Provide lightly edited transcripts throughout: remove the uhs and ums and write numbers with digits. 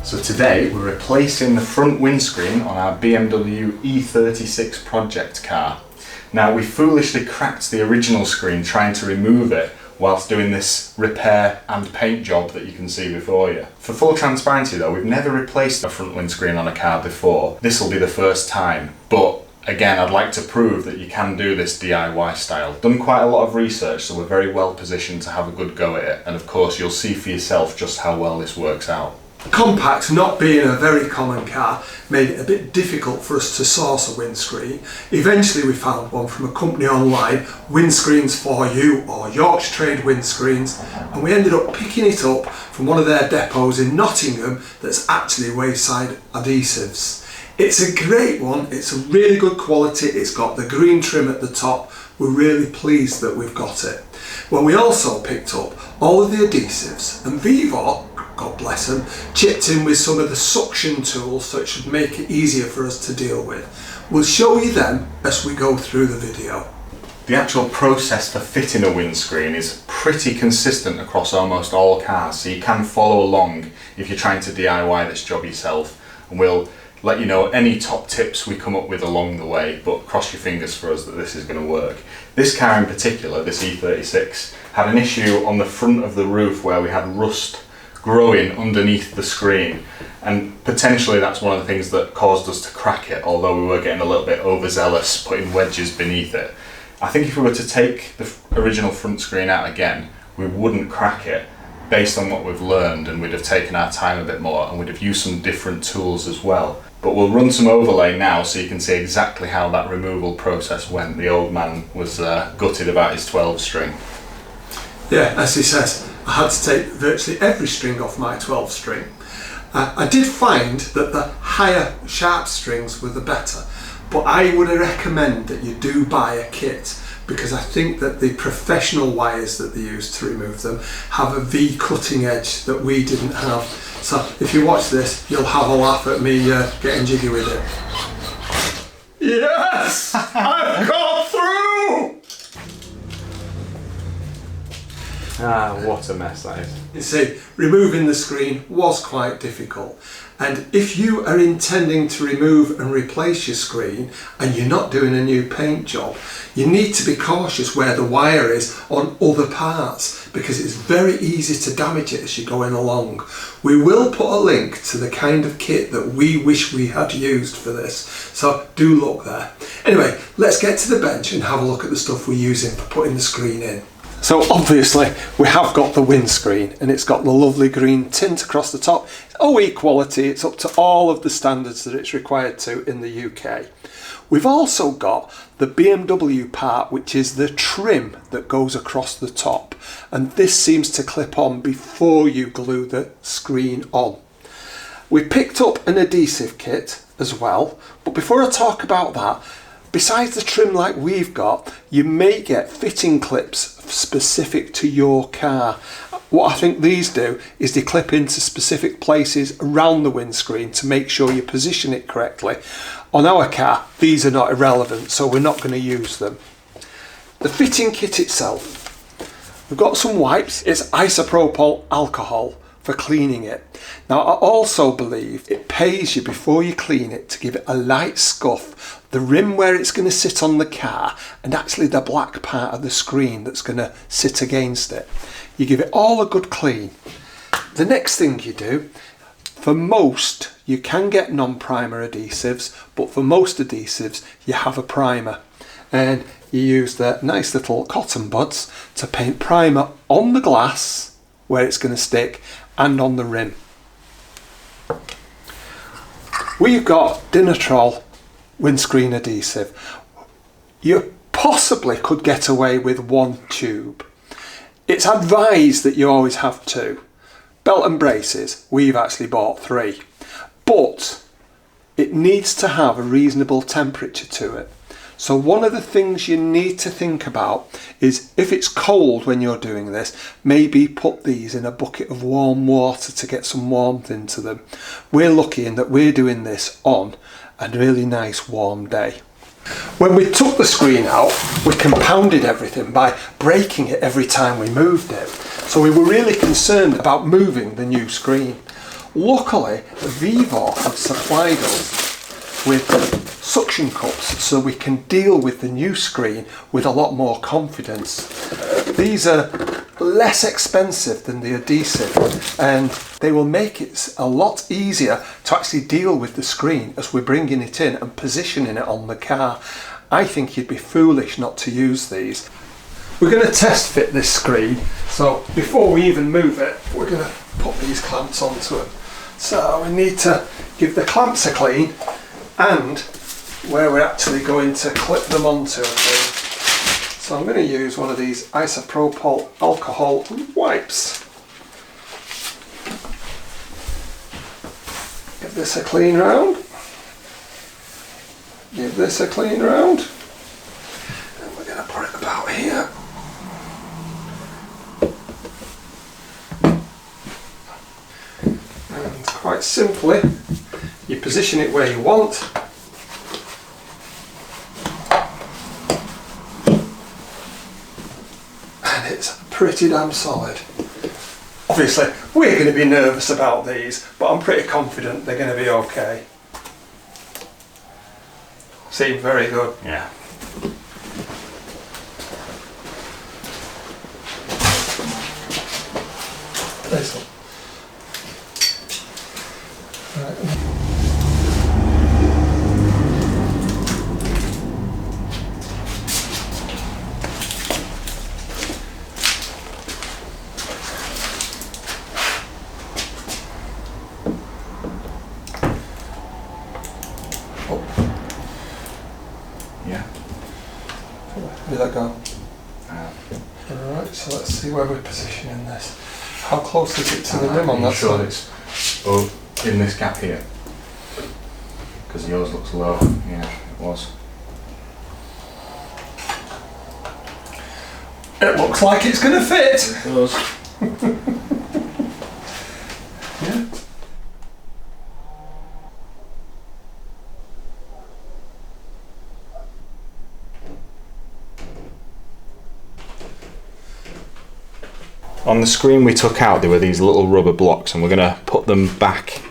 So today we're replacing the front windscreen on our BMW E36 project car. Now we foolishly cracked the original screen trying to remove it whilst doing this repair and paint job that you can see before you. For full transparency though, we've never replaced a front windscreen on a car before. This will be the first time, but again, I'd like to prove that you can do this DIY style. Done quite a lot of research, so we're very well positioned to have a good go at it, and of course you'll see for yourself just how well this works out. Compact, not being a very common car, made it a bit difficult for us to source a windscreen. Eventually we found one from a company online, Windscreens for You, or Yorkshire Trade Windscreens, and we ended up picking it up from one of their depots in Nottingham that's actually Wayside Adhesives. It's a great one, it's a really good quality, it's got the green trim at the top. We're really pleased that we've got it. Well, we also picked up all of the adhesives, and Vivo, God bless them, chipped in with some of the suction tools so it should make it easier for us to deal with. We'll show you them as we go through the video. The actual process for fitting a windscreen is pretty consistent across almost all cars, so you can follow along if you're trying to DIY this job yourself, and we'll let you know any top tips we come up with along the way, but cross your fingers for us that this is going to work. This car in particular, this E36, had an issue on the front of the roof where we had rust growing underneath the screen, and potentially that's one of the things that caused us to crack it, although we were getting a little bit overzealous putting wedges beneath it. I think if we were to take the original front screen out again, we wouldn't crack it based on what we've learned, and we'd have taken our time a bit more and we'd have used some different tools as well. But we'll run some overlay now so you can see exactly how that removal process went. The old man was gutted about his 12 string. Yeah, as he says, I had to take virtually every string off my 12 string. I did find that the higher sharp strings were the better, but I would recommend that you do buy a kit, because I think that the professional wires that they use to remove them have a V cutting edge that we didn't have. So if you watch this, you'll have a laugh at me getting jiggy with it. Yes! I've got through! Ah, what a mess that is. You see, removing the screen was quite difficult, and if you are intending to remove and replace your screen and you're not doing a new paint job, you need to be cautious where the wire is on other parts, because it's very easy to damage it as you're going along. We will put a link to the kind of kit that we wish we had used for this, so do look there. Anyway, let's get to the bench and have a look at the stuff we're using for putting the screen in. So obviously we have got the windscreen, and it's got the lovely green tint across the top. It's OE quality, it's up to all of the standards that it's required to in the UK. We've also got the BMW part, which is the trim that goes across the top, and this seems to clip on before you glue the screen on. We picked up an adhesive kit as well, but before I talk about that, besides the trim like we've got, you may get fitting clips specific to your car. What I think these do is they clip into specific places around the windscreen to make sure you position it correctly. On our car, these are not irrelevant, so we're not going to use them. The fitting kit itself, we've got some wipes. It's isopropyl alcohol for cleaning it. Now I also believe it pays you before you clean it to give it a light scuff, the rim where it's going to sit on the car, and actually the black part of the screen that's going to sit against it. You give it all a good clean. The next thing you do, for most you can get non-primer adhesives, but for most adhesives you have a primer, and you use the nice little cotton buds to paint primer on the glass where it's going to stick and on the rim. We've got Dinatrol windscreen adhesive. You possibly could get away with one tube. It's advised that you always have two. Belt and braces, we've actually bought 3, but it needs to have a reasonable temperature to it. So one of the things you need to think about is, if it's cold when you're doing this, maybe put these in a bucket of warm water to get some warmth into them. We're lucky in that we're doing this on a really nice warm day. When we took the screen out, we compounded everything by breaking it every time we moved it. So we were really concerned about moving the new screen. Luckily, Vivo have supplied us with suction cups so we can deal with the new screen with a lot more confidence. These are less expensive than the adhesive, and they will make it a lot easier to actually deal with the screen as we're bringing it in and positioning it on the car. I think you'd be foolish not to use these. We're going to test fit this screen, so before we even move it, we're going to put these clamps onto it. So we need to give the clamps a clean, and where we're actually going to clip them onto a thing. So I'm going to use one of these isopropyl alcohol wipes. Give this a clean round. Give this a clean round. And we're going to put it about here. And quite simply, you position it where you want. And it's pretty damn solid. Obviously, we're going to be nervous about these, but I'm pretty confident they're going to be okay. Seem very good. Yeah. This one. Right. Yeah. Where did that go? Alright, so let's see where we're positioning this. How close is it to the rim on that sure side? it's in this gap here? Because yours looks low. Yeah, it was. It looks like it's going to fit! It does. Yeah. On the screen we took out, there were these little rubber blocks, and we're going to put them back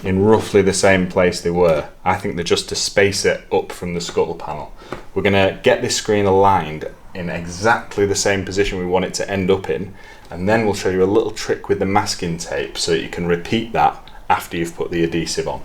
in roughly the same place they were. I think they're just to space it up from the scuttle panel. We're going to get this screen aligned in exactly the same position we want it to end up in, and then we'll show you a little trick with the masking tape so that you can repeat that after you've put the adhesive on.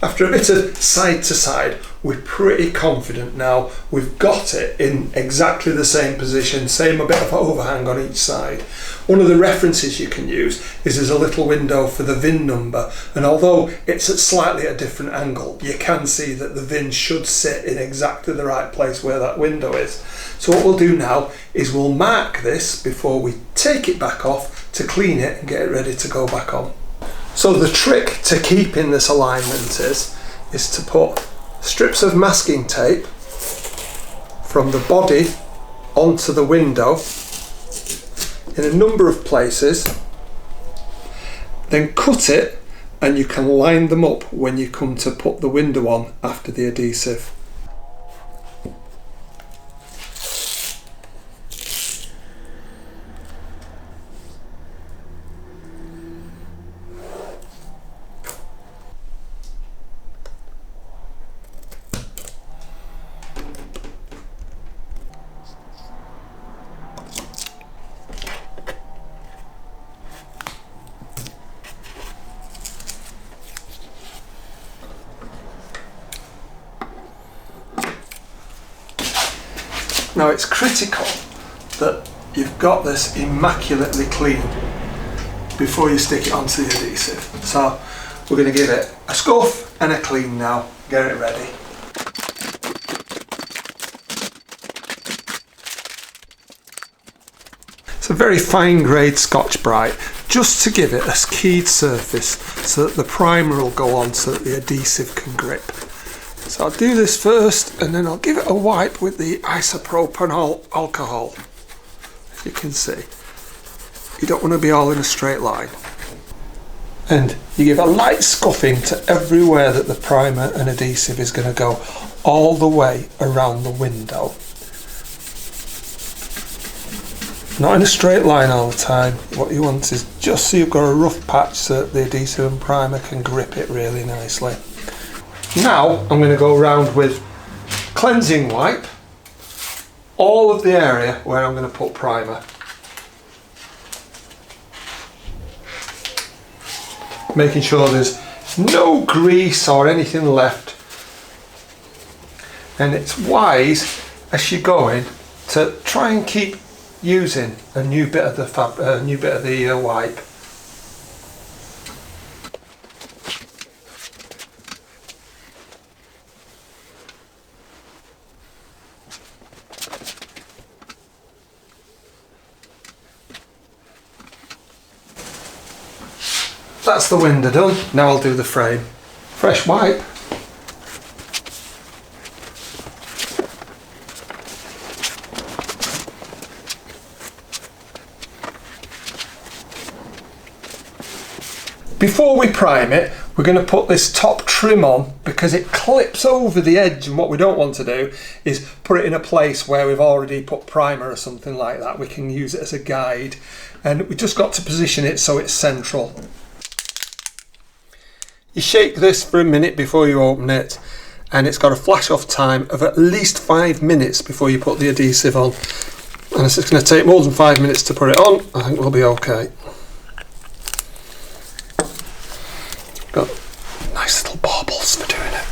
After a bit of side to side, we're pretty confident now we've got it in exactly the same position, same a bit of overhang on each side. One of the references you can use is there's a little window for the VIN number, and although it's at slightly a different angle, you can see that the VIN should sit in exactly the right place where that window is. So what we'll do now is we'll mark this before we take it back off to clean it and get it ready to go back on. So the trick to keeping this alignment is to put strips of masking tape from the body onto the window in a number of places, then cut it, and you can line them up when you come to put the window on after the adhesive. Now it's critical that you've got this immaculately clean before you stick it onto the adhesive. So we're going to give it a scuff and a clean now, get it ready. It's a very fine grade Scotch Brite, just to give it a keyed surface so that the primer will go on so that the adhesive can grip. So I'll do this first, and then I'll give it a wipe with the isopropyl alcohol. As you can see, you don't want to be all in a straight line. And you give a light scuffing to everywhere that the primer and adhesive is going to go, all the way around the window. not in a straight line all the time. What you want is just so you've got a rough patch so that the adhesive and primer can grip it really nicely. Now I'm going to go around with cleansing wipe all of the area where I'm going to put primer. Making sure there's no grease or anything left. And it's wise as you're going to try and keep using a new bit of the wipe. That's the window done. Now I'll do the frame. Fresh wipe. Before we prime it, we're going to put this top trim on because it clips over the edge, and what we don't want to do is put it in a place where we've already put primer or something like that. We can use it as a guide, and we just got to position it so it's central. You shake this for a minute before you open it, and it's got a flash off time of at least 5 minutes before you put the adhesive on. And if it's going to take more than 5 minutes to put it on, I think we'll be okay. Got nice little baubles for doing it.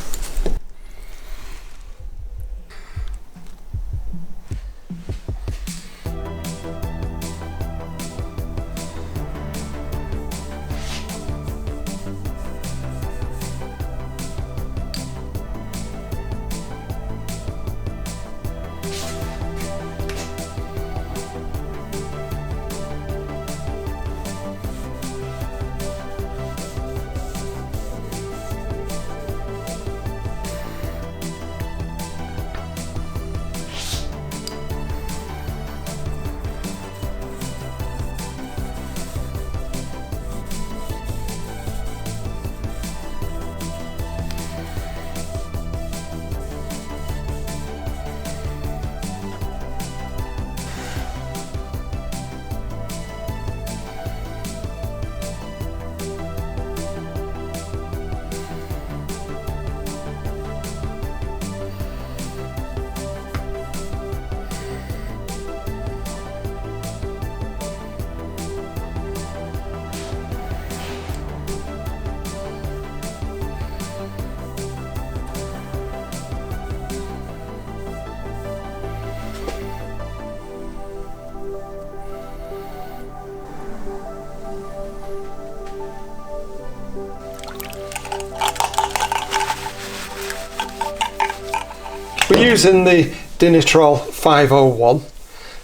We're using the Dinitrol 501,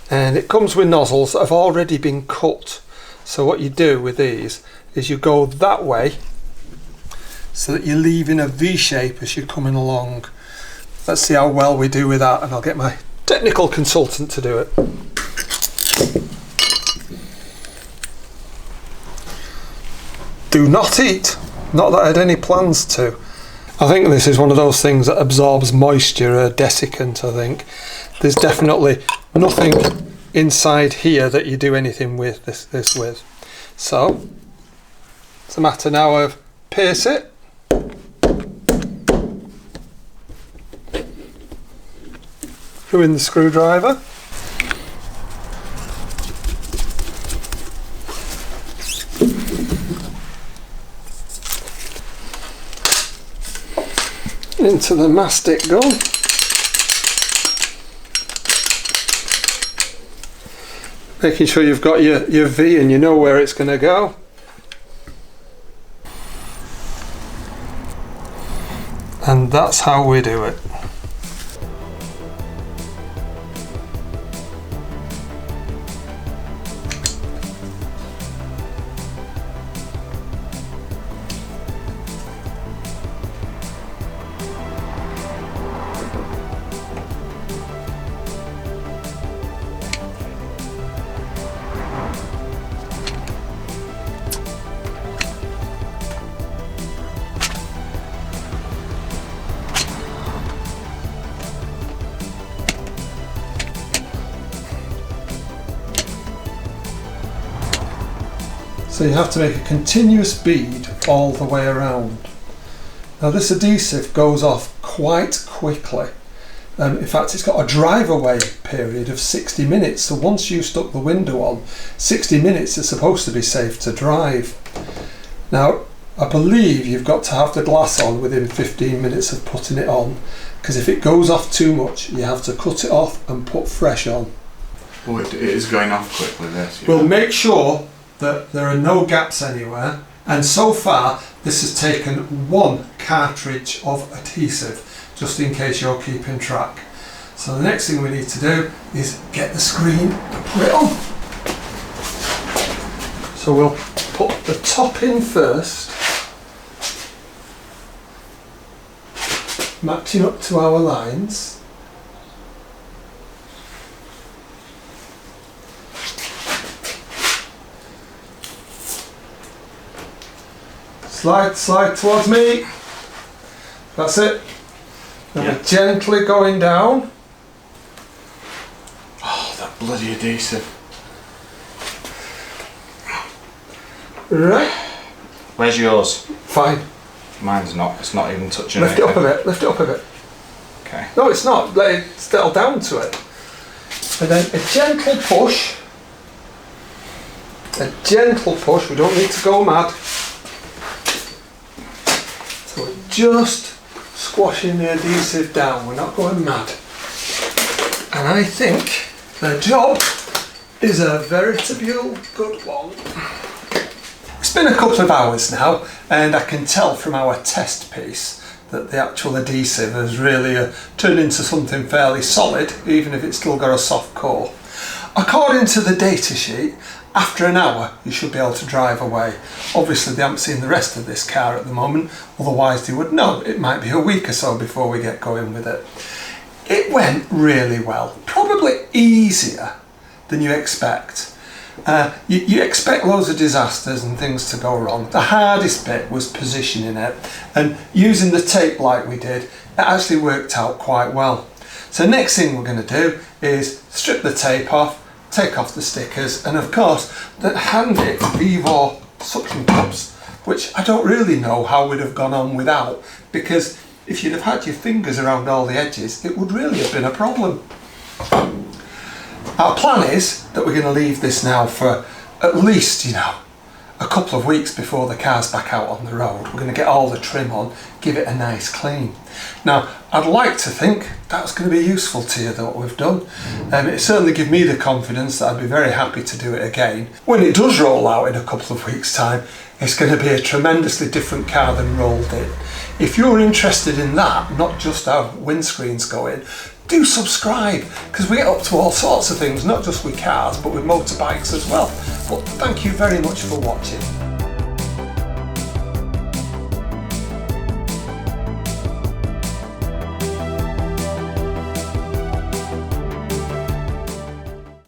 and it comes with nozzles that have already been cut. So what you do with these is you go that way so that you're leaving a V shape as you're coming along. Let's see how well we do with that, and I'll get my technical consultant to do it. Do not eat. Not that I had any plans to. I think this is one of those things that absorbs moisture, a desiccant, I think. There's definitely nothing inside here that you do anything with this with. So, it's a matter now of pierce it. Through in the screwdriver. Into the mastic gun. Making sure you've got your V and you know where it's going to go. And that's how we do it. So you have to make a continuous bead all the way around. Now this adhesive goes off quite quickly. In fact, it's got a drive away period of 60 minutes. So once you stuck the window on, 60 minutes is supposed to be safe to drive. Now, I believe you've got to have the glass on within 15 minutes of putting it on, because if it goes off too much, you have to cut it off and put fresh on. Oh, it is going off quickly, this. We'll make sure that there are no gaps anywhere, and so far this has taken 1 cartridge of adhesive, just in case you're keeping track. So the next thing we need to do is get the screen and put it on. So we'll put the top in first, matching up to our lines. Slide towards me. That's it. And we're gently going down. Oh, that bloody adhesive. Right. Where's yours? Fine. Mine's not. It's not even touching Lift it up a bit. Lift it up a bit. Okay. No, it's not. Let it settle down to it. And then a gentle push. A gentle push. We don't need to go mad. So we're just squashing the adhesive down. We're not going mad. And I think the job is a veritable good one. It's been a couple of hours now, and I can tell from our test piece that the actual adhesive has really turned into something fairly solid, even if it's still got a soft core. According to the data sheet, after an hour you should be able to drive away. Obviously they haven't seen the rest of this car at the moment, otherwise they would know. It might be a week or so before we get going with it. It went really well, probably easier than you expect. You expect loads of disasters and things to go wrong. The hardest bit was positioning it, and using the tape like we did, it actually worked out quite well. So next thing we're going to do is strip the tape off, take off the stickers, and of course the handy Vivo suction cups, which I don't really know how we'd have gone on without, because if you'd have had your fingers around all the edges, it would really have been a problem. Our plan is that we're going to leave this now for at least, a couple of weeks before the car's back out on the road. We're going to get all the trim on, give it a nice clean. Now, I'd like to think that's going to be useful to you, what we've done. It certainly gives me the confidence that I'd be very happy to do it again. When it does roll out in a couple of weeks' time, it's going to be a tremendously different car than rolled in. If you're interested in that, not just how windscreens go in, do subscribe, because we get up to all sorts of things, not just with cars, but with motorbikes as well. But thank you very much for watching.